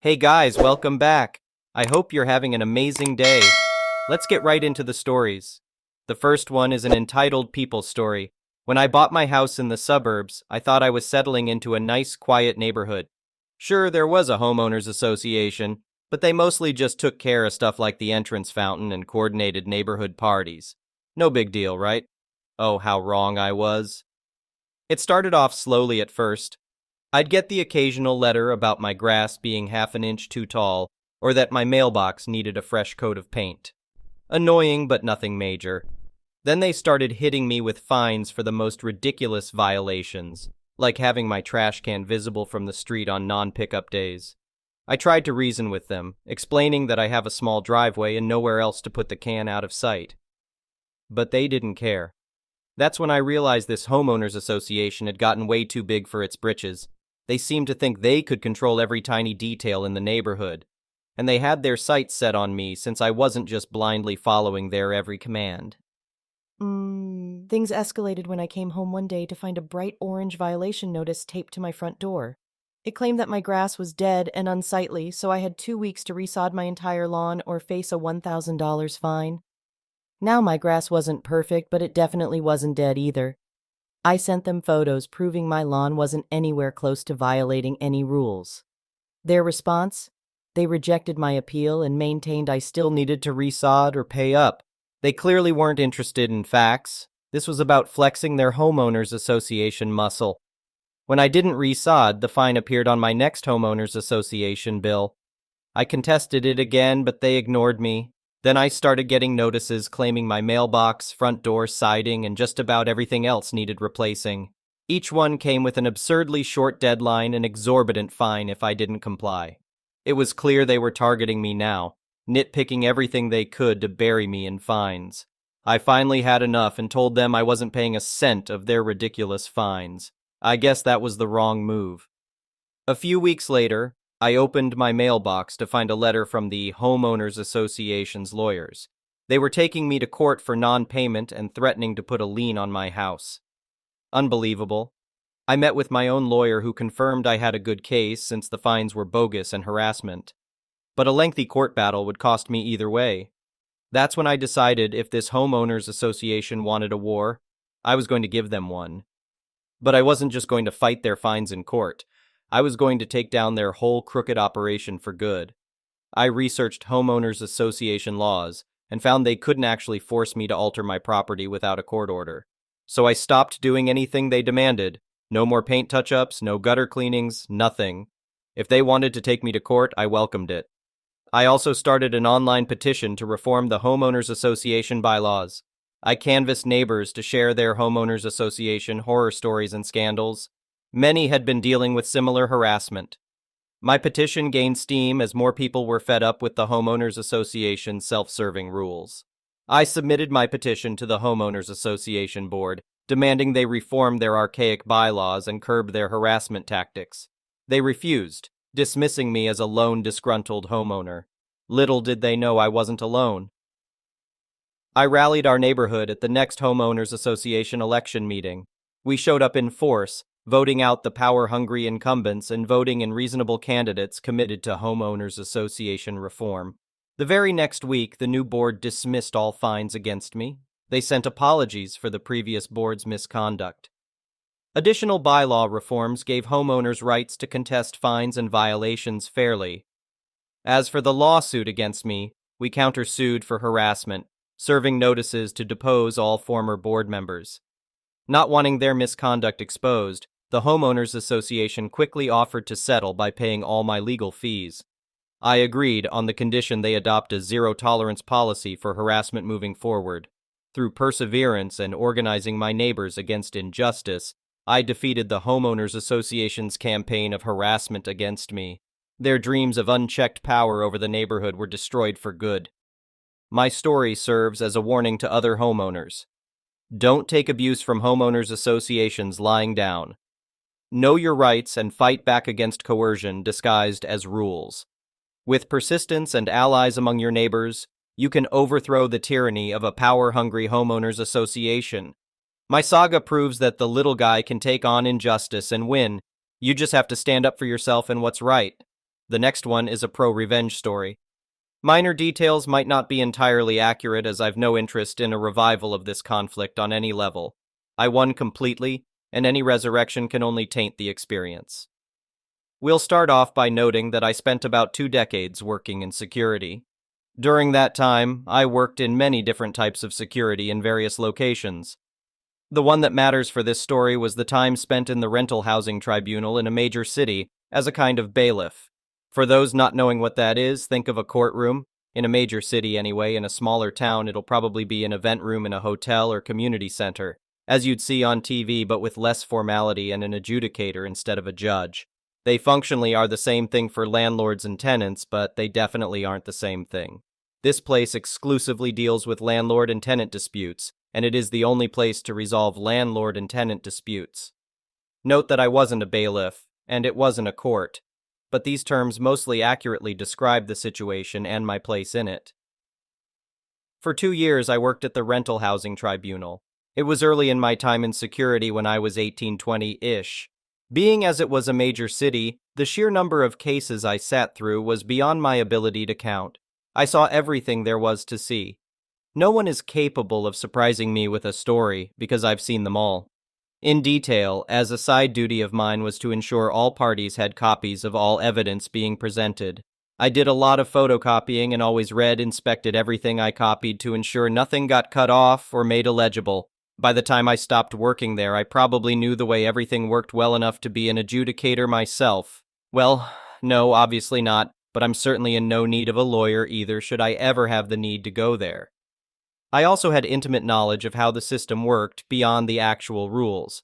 Hey guys, welcome back. I hope you're having an amazing day. Let's get right into the stories. The first one is an entitled people story. When I bought my house in the suburbs, I thought I was settling into a nice, quiet neighborhood. Sure, there was a homeowners association, but they mostly just took care of stuff like the entrance fountain and coordinated neighborhood parties. No big deal, right? Oh, how wrong I was. It started off slowly at first. I'd get the occasional letter about my grass being half an inch too tall, or that my mailbox needed a fresh coat of paint. Annoying, but nothing major. Then they started hitting me with fines for the most ridiculous violations, like having my trash can visible from the street on non-pickup days. I tried to reason with them, explaining that I have a small driveway and nowhere else to put the can out of sight. But they didn't care. That's when I realized this homeowners association had gotten way too big for its britches. They seemed to think they could control every tiny detail in the neighborhood, and they had their sights set on me since I wasn't just blindly following their every command. Things escalated when I came home one day to find a bright orange violation notice taped to my front door. It claimed that my grass was dead and unsightly, so I had 2 weeks to resod my entire lawn or face a $1,000 fine. Now my grass wasn't perfect, but it definitely wasn't dead either. I sent them photos proving my lawn wasn't anywhere close to violating any rules. Their response? They rejected my appeal and maintained I still needed to resod or pay up. They clearly weren't interested in facts. This was about flexing their homeowners association muscle. When I didn't resod, the fine appeared on my next homeowners association bill. I contested it again, but they ignored me. Then I started getting notices claiming my mailbox, front door, siding, and just about everything else needed replacing. Each one came with an absurdly short deadline and exorbitant fine if I didn't comply. It was clear they were targeting me now, nitpicking everything they could to bury me in fines. I finally had enough and told them I wasn't paying a cent of their ridiculous fines. I guess that was the wrong move. A few weeks later, I opened my mailbox to find a letter from the Homeowners Association's lawyers. They were taking me to court for non-payment and threatening to put a lien on my house. Unbelievable. I met with my own lawyer who confirmed I had a good case since the fines were bogus and harassment. But a lengthy court battle would cost me either way. That's when I decided if this Homeowners Association wanted a war, I was going to give them one. But I wasn't just going to fight their fines in court. I was going to take down their whole crooked operation for good. I researched homeowners association laws and found they couldn't actually force me to alter my property without a court order. So I stopped doing anything they demanded. No more paint touch-ups, no gutter cleanings, nothing. If they wanted to take me to court, I welcomed it. I also started an online petition to reform the homeowners association bylaws. I canvassed neighbors to share their homeowners association horror stories and scandals. Many had been dealing with similar harassment. My petition gained steam as more people were fed up with the Homeowners Association's self-serving rules. I submitted my petition to the Homeowners Association Board, demanding they reform their archaic bylaws and curb their harassment tactics. They refused, dismissing me as a lone disgruntled homeowner. Little did they know I wasn't alone. I rallied our neighborhood at the next Homeowners Association election meeting. We showed up in force, voting out the power-hungry incumbents and voting in reasonable candidates committed to homeowners association reform. The very next week, the new board dismissed all fines against me. They sent apologies for the previous board's misconduct. Additional bylaw reforms gave homeowners rights to contest fines and violations fairly. As for the lawsuit against me, we countersued for harassment, serving notices to depose all former board members. Not wanting their misconduct exposed, the Homeowners Association quickly offered to settle by paying all my legal fees. I agreed on the condition they adopt a zero-tolerance policy for harassment moving forward. Through perseverance and organizing my neighbors against injustice, I defeated the Homeowners Association's campaign of harassment against me. Their dreams of unchecked power over the neighborhood were destroyed for good. My story serves as a warning to other homeowners. Don't take abuse from homeowners associations lying down. Know your rights and fight back against coercion disguised as rules. With persistence and allies among your neighbors, you can overthrow the tyranny of a power-hungry homeowners association. My saga proves that the little guy can take on injustice and win. You just have to stand up for yourself and what's right. The next one is a pro-revenge story. Minor details might not be entirely accurate as I've no interest in a revival of this conflict on any level. I won completely, and any resurrection can only taint the experience. We'll start off by noting that I spent about 2 decades working in security. During that time, I worked in many different types of security in various locations. The one that matters for this story was the time spent in the rental housing tribunal in a major city as a kind of bailiff. For those not knowing what that is, think of a courtroom. In a major city anyway, in a smaller town, it'll probably be an event room in a hotel or community center, as you'd see on TV but with less formality and an adjudicator instead of a judge. They functionally are the same thing for landlords and tenants, but they definitely aren't the same thing. This place exclusively deals with landlord and tenant disputes, and it is the only place to resolve landlord and tenant disputes. Note that I wasn't a bailiff, and it wasn't a court, but these terms mostly accurately describe the situation and my place in it. For 2 years, I worked at the rental housing tribunal. It was early in my time in security when I was 18-20-ish. Being as it was a major city, the sheer number of cases I sat through was beyond my ability to count. I saw everything there was to see. No one is capable of surprising me with a story because I've seen them all. In detail, as a side duty of mine was to ensure all parties had copies of all evidence being presented. I did a lot of photocopying and always inspected everything I copied to ensure nothing got cut off or made illegible. By the time I stopped working there, I probably knew the way everything worked well enough to be an adjudicator myself. Well, no, obviously not, but I'm certainly in no need of a lawyer either should I ever have the need to go there. I also had intimate knowledge of how the system worked beyond the actual rules.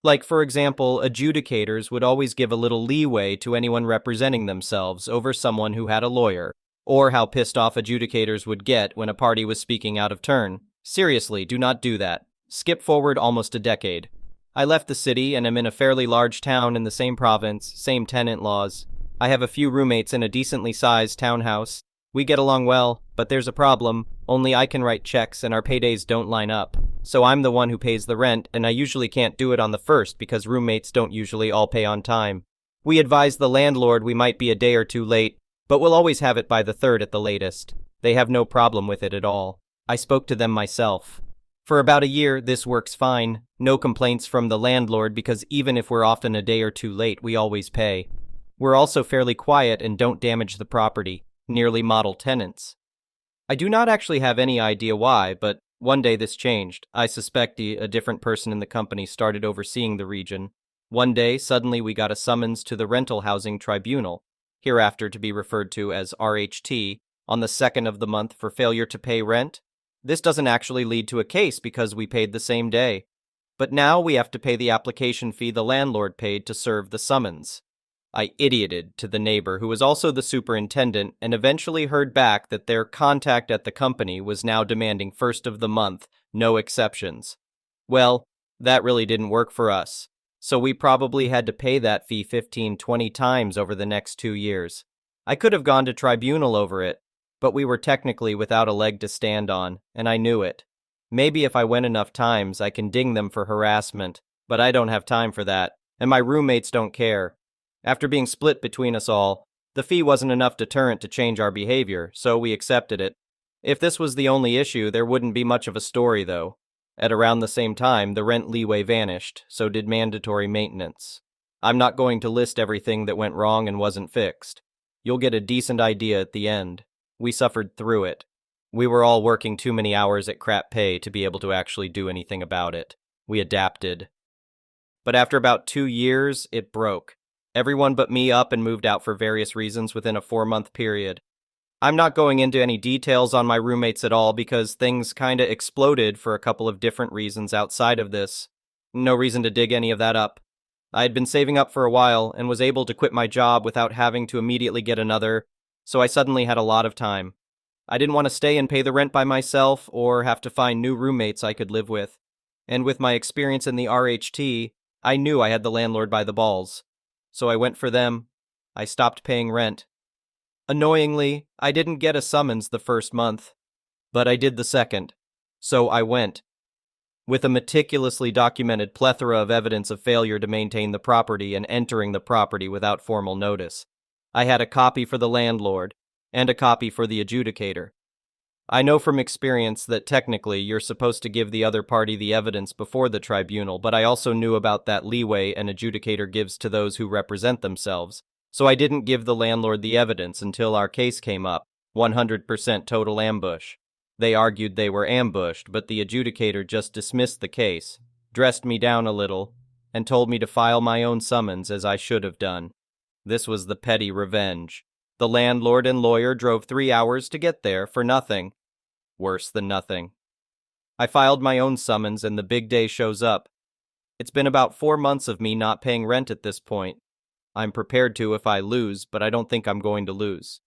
Like, for example, adjudicators would always give a little leeway to anyone representing themselves over someone who had a lawyer, or how pissed off adjudicators would get when a party was speaking out of turn. Seriously, do not do that. Skip forward almost a decade. I left the city and am in a fairly large town in the same province, same tenant laws. I have a few roommates in a decently sized townhouse. We get along well, but there's a problem. Only I can write checks and our paydays don't line up. So I'm the one who pays the rent, and I usually can't do it on the first because roommates don't usually all pay on time. We advise the landlord we might be a day or two late, but we'll always have it by the third at the latest. They have no problem with it at all. I spoke to them myself. For about a year, this works fine. No complaints from the landlord because even if we're often a day or two late, we always pay. We're also fairly quiet and don't damage the property, nearly model tenants. I do not actually have any idea why, but one day this changed. I suspect a different person in the company started overseeing the region. One day, suddenly we got a summons to the rental housing tribunal, hereafter to be referred to as RHT, on the 2nd of the month for failure to pay rent. This doesn't actually lead to a case because we paid the same day. But now we have to pay the application fee the landlord paid to serve the summons. I idioted to the neighbor who was also the superintendent and eventually heard back that their contact at the company was now demanding first of the month, no exceptions. Well, that really didn't work for us. So we probably had to pay that fee 15-20 times over the next 2 years. I could have gone to tribunal over it, but we were technically without a leg to stand on, and I knew it. Maybe if I went enough times, I can ding them for harassment, but I don't have time for that, and my roommates don't care. After being split between us all, the fee wasn't enough deterrent to change our behavior, so we accepted it. If this was the only issue, there wouldn't be much of a story, though. At around the same time, the rent leeway vanished, so did mandatory maintenance. I'm not going to list everything that went wrong and wasn't fixed. You'll get a decent idea at the end. We suffered through it. We were all working too many hours at crap pay to be able to actually do anything about it. We adapted. But after about 2 years, it broke. Everyone but me up and moved out for various reasons within a 4-month period. I'm not going into any details on my roommates at all because things kinda exploded for a couple of different reasons outside of this. No reason to dig any of that up. I had been saving up for a while and was able to quit my job without having to immediately get another, so I suddenly had a lot of time. I didn't want to stay and pay the rent by myself or have to find new roommates I could live with. And with my experience in the RHT, I knew I had the landlord by the balls. So I went for them. I stopped paying rent. Annoyingly, I didn't get a summons the first month, but I did the second. So I went. With a meticulously documented plethora of evidence of failure to maintain the property and entering the property without formal notice. I had a copy for the landlord and a copy for the adjudicator. I know from experience that technically you're supposed to give the other party the evidence before the tribunal, but I also knew about that leeway an adjudicator gives to those who represent themselves, so I didn't give the landlord the evidence until our case came up, 100% total ambush. They argued they were ambushed, but the adjudicator just dismissed the case, dressed me down a little, and told me to file my own summons as I should have done. This was the petty revenge. The landlord and lawyer drove 3 hours to get there for nothing. Worse than nothing. I filed my own summons and the big day shows up. It's been about 4 months of me not paying rent at this point. I'm prepared to if I lose, but I don't think I'm going to lose.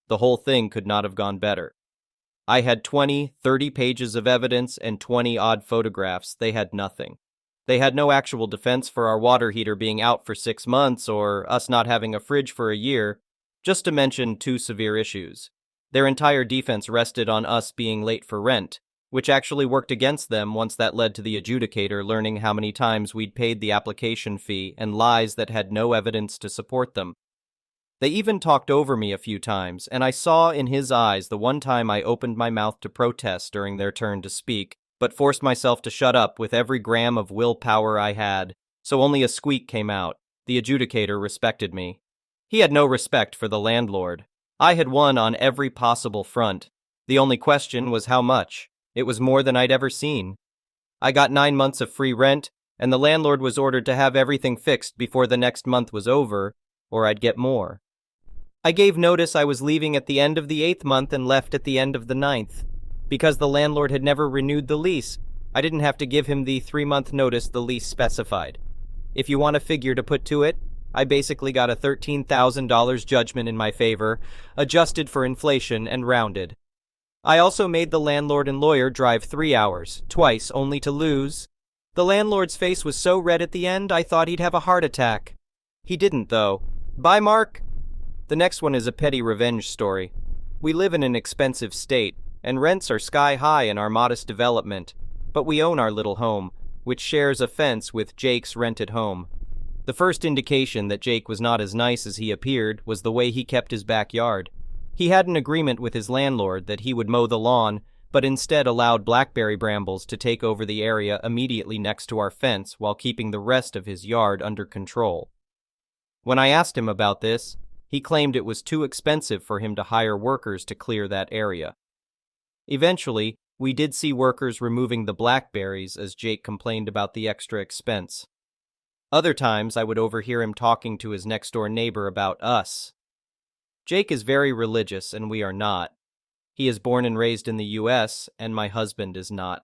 The whole thing could not have gone better. I had 20, 30 pages of evidence and 20 odd photographs. They had nothing. They had no actual defense for our water heater being out for 6 months or us not having a fridge for a year, just to mention 2 severe issues. Their entire defense rested on us being late for rent, which actually worked against them once that led to the adjudicator learning how many times we'd paid the application fee and lies that had no evidence to support them. They even talked over me a few times, and I saw in his eyes the one time I opened my mouth to protest during their turn to speak, but forced myself to shut up with every gram of willpower I had, so only a squeak came out. The adjudicator respected me. He had no respect for the landlord. I had won on every possible front. The only question was how much. It was more than I'd ever seen. I got 9 months of free rent, and the landlord was ordered to have everything fixed before the next month was over, or I'd get more. I gave notice I was leaving at the end of the 8th month and left at the end of the 9th. Because the landlord had never renewed the lease, I didn't have to give him the 3-month notice the lease specified. If you want a figure to put to it, I basically got a $13,000 judgment in my favor, adjusted for inflation and rounded. I also made the landlord and lawyer drive 3 hours, twice, only to lose. The landlord's face was so red at the end, I thought he'd have a heart attack. He didn't, though. Bye, Mark. The next one is a petty revenge story. We live in an expensive state, and rents are sky high in our modest development, but we own our little home, which shares a fence with Jake's rented home. The first indication that Jake was not as nice as he appeared was the way he kept his backyard. He had an agreement with his landlord that he would mow the lawn, but instead allowed blackberry brambles to take over the area immediately next to our fence while keeping the rest of his yard under control. When I asked him about this, he claimed it was too expensive for him to hire workers to clear that area. Eventually, we did see workers removing the blackberries as Jake complained about the extra expense. Other times, I would overhear him talking to his next-door neighbor about us. Jake is very religious, and we are not. He is born and raised in the U.S., and my husband is not.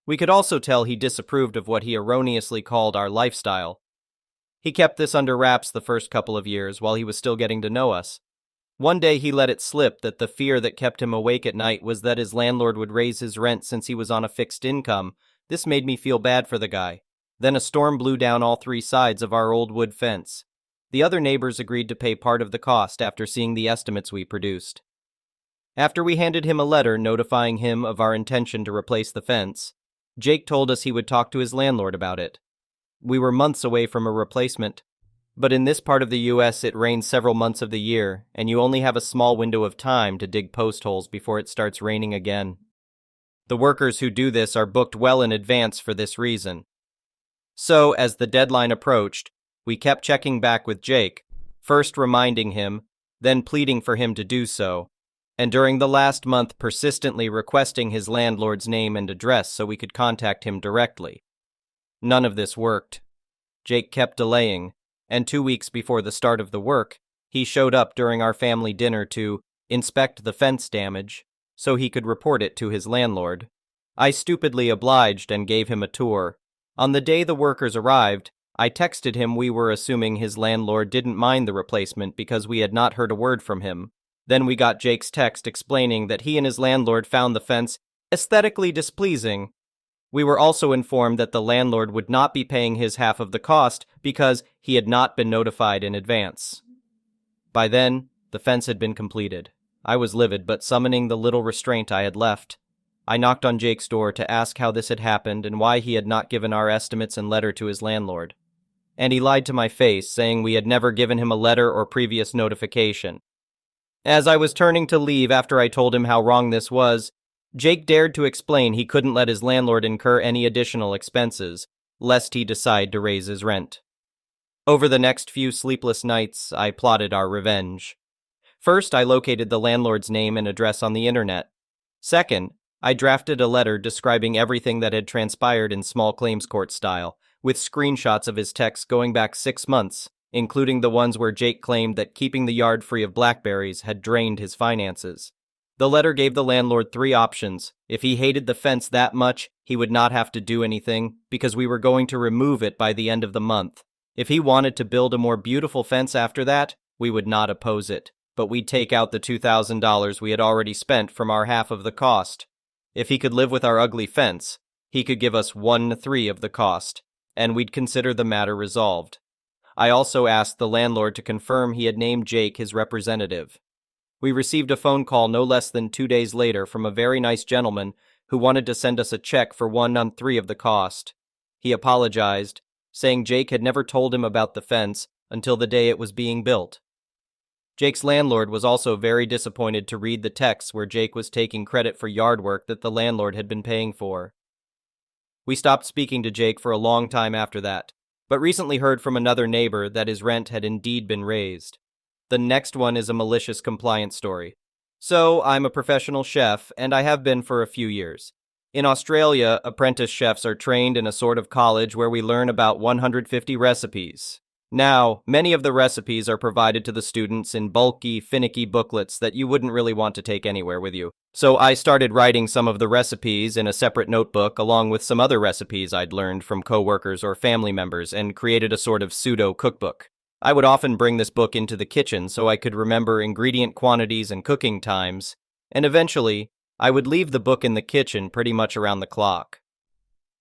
We could also tell he disapproved of what he erroneously called our lifestyle. He kept this under wraps the first couple of years while he was still getting to know us. One day he let it slip that the fear that kept him awake at night was that his landlord would raise his rent since he was on a fixed income. This made me feel bad for the guy. Then a storm blew down all 3 sides of our old wood fence. The other neighbors agreed to pay part of the cost after seeing the estimates we produced. After we handed him a letter notifying him of our intention to replace the fence, Jake told us he would talk to his landlord about it. We were months away from a replacement, but in this part of the U.S. it rains several months of the year, and you only have a small window of time to dig post holes before it starts raining again. The workers who do this are booked well in advance for this reason. So, as the deadline approached, we kept checking back with Jake, first reminding him, then pleading for him to do so, and during the last month persistently requesting his landlord's name and address so we could contact him directly. None of this worked. Jake kept delaying, and 2 weeks before the start of the work, he showed up during our family dinner to inspect the fence damage so he could report it to his landlord. I stupidly obliged and gave him a tour. On the day the workers arrived, I texted him we were assuming his landlord didn't mind the replacement because we had not heard a word from him. Then we got Jake's text explaining that he and his landlord found the fence aesthetically displeasing. We were also informed that the landlord would not be paying his half of the cost because he had not been notified in advance. By then, the fence had been completed. I was livid, but summoning the little restraint I had left, I knocked on Jake's door to ask how this had happened and why he had not given our estimates and letter to his landlord. and he lied to my face, saying we had never given him a letter or previous notification. As I was turning to leave after I told him how wrong this was, Jake dared to explain he couldn't let his landlord incur any additional expenses, lest he decide to raise his rent. Over the next few sleepless nights, I plotted our revenge. First, I located the landlord's name and address on the internet. Second, I drafted a letter describing everything that had transpired in small claims court style, with screenshots of his texts going back 6 months, including the ones where Jake claimed that keeping the yard free of blackberries had drained his finances. The letter gave the landlord 3 options. If he hated the fence that much, he would not have to do anything, because we were going to remove it by the end of the month. If he wanted to build a more beautiful fence after that, we would not oppose it, but we'd take out the $2,000 we had already spent from our half of the cost. If he could live with our ugly fence, he could give us 1/3 of the cost, and we'd consider the matter resolved. I also asked the landlord to confirm he had named Jake his representative. We received a phone call no less than 2 days later from a very nice gentleman who wanted to send us a check for 1/3 of the cost. He apologized, saying Jake had never told him about the fence until the day it was being built. Jake's landlord was also very disappointed to read the texts where Jake was taking credit for yard work that the landlord had been paying for. We stopped speaking to Jake for a long time after that, but recently heard from another neighbor that his rent had indeed been raised. The next one is a malicious compliance story. So, I'm a professional chef, and I have been for a few years. In Australia, apprentice chefs are trained in a sort of college where we learn about 150 recipes. Now, many of the recipes are provided to the students in bulky, finicky booklets that you wouldn't really want to take anywhere with you. So I started writing some of the recipes in a separate notebook along with some other recipes I'd learned from coworkers or family members and created a sort of pseudo-cookbook. I would often bring this book into the kitchen so I could remember ingredient quantities and cooking times, and eventually, I would leave the book in the kitchen pretty much around the clock.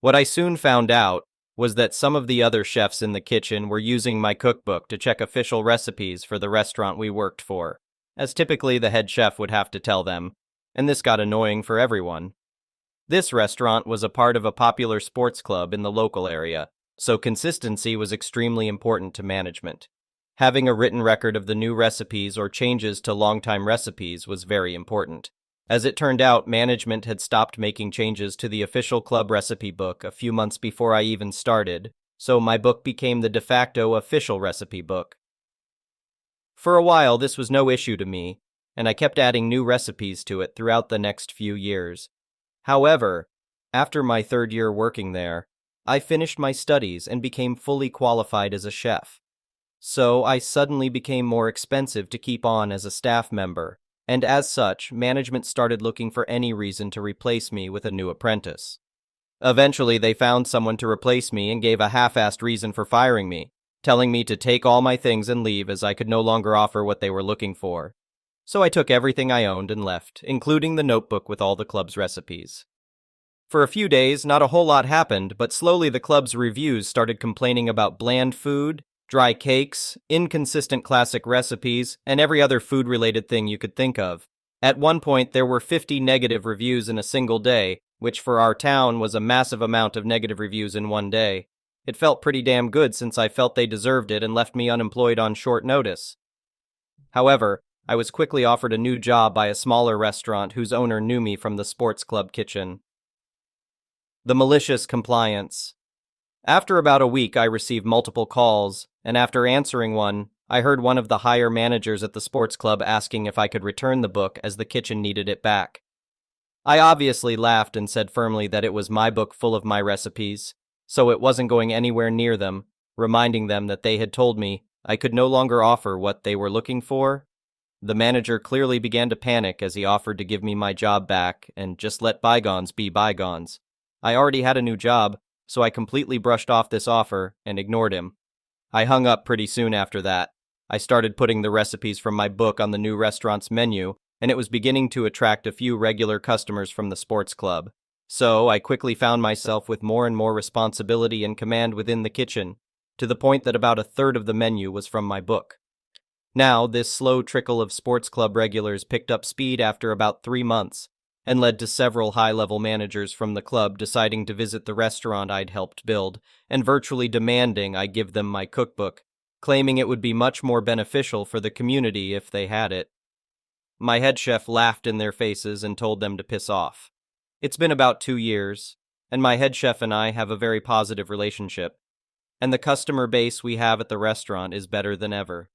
What I soon found out was that some of the other chefs in the kitchen were using my cookbook to check official recipes for the restaurant we worked for, as typically the head chef would have to tell them, and this got annoying for everyone. This restaurant was a part of a popular sports club in the local area, so consistency was extremely important to management. Having a written record of the new recipes or changes to longtime recipes was very important. As it turned out, management had stopped making changes to the official club recipe book a few months before I even started, so my book became the de facto official recipe book. For a while, this was no issue to me, and I kept adding new recipes to it throughout the next few years. However, after my 3rd year working there, I finished my studies and became fully qualified as a chef. So I suddenly became more expensive to keep on as a staff member, and as such, management started looking for any reason to replace me with a new apprentice. Eventually, they found someone to replace me and gave a half-assed reason for firing me, telling me to take all my things and leave as I could no longer offer what they were looking for. So I took everything I owned and left, including the notebook with all the club's recipes. For a few days, not a whole lot happened, but slowly the club's reviews started complaining about bland food, dry cakes, inconsistent classic recipes, and every other food-related thing you could think of. At one point, there were 50 negative reviews in a single day, which for our town was a massive amount of negative reviews in one day. It felt pretty damn good since I felt they deserved it and left me unemployed on short notice. However, I was quickly offered a new job by a smaller restaurant whose owner knew me from the sports club kitchen. The malicious compliance. After about a week, I received multiple calls, and after answering one, I heard one of the higher managers at the sports club asking if I could return the book as the kitchen needed it back. I obviously laughed and said firmly that it was my book full of my recipes, so it wasn't going anywhere near them, reminding them that they had told me I could no longer offer what they were looking for. The manager clearly began to panic as he offered to give me my job back and just let bygones be bygones. I already had a new job, so I completely brushed off this offer and ignored him. I hung up pretty soon after that. I started putting the recipes from my book on the new restaurant's menu, and it was beginning to attract a few regular customers from the sports club. So I quickly found myself with more and more responsibility and command within the kitchen, to the point that about 1/3 of the menu was from my book. Now, this slow trickle of sports club regulars picked up speed after about 3 months, and led to several high-level managers from the club deciding to visit the restaurant I'd helped build, and virtually demanding I give them my cookbook, claiming it would be much more beneficial for the community if they had it. My head chef laughed in their faces and told them to piss off. It's been about 2 years, and my head chef and I have a very positive relationship, and the customer base we have at the restaurant is better than ever.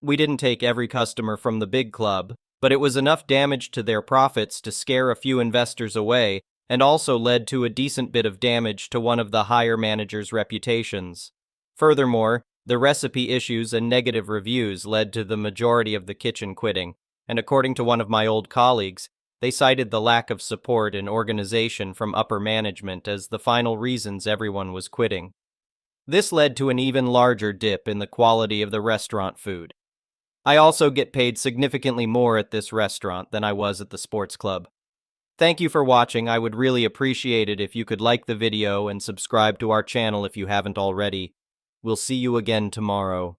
We didn't take every customer from the big club, but it was enough damage to their profits to scare a few investors away and also led to a decent bit of damage to one of the higher managers' reputations. Furthermore, the recipe issues and negative reviews led to the majority of the kitchen quitting, and according to one of my old colleagues, they cited the lack of support and organization from upper management as the final reasons everyone was quitting. This led to an even larger dip in the quality of the restaurant food. I also get paid significantly more at this restaurant than I was at the sports club. Thank you for watching. I would really appreciate it if you could like the video and subscribe to our channel if you haven't already. We'll see you again tomorrow.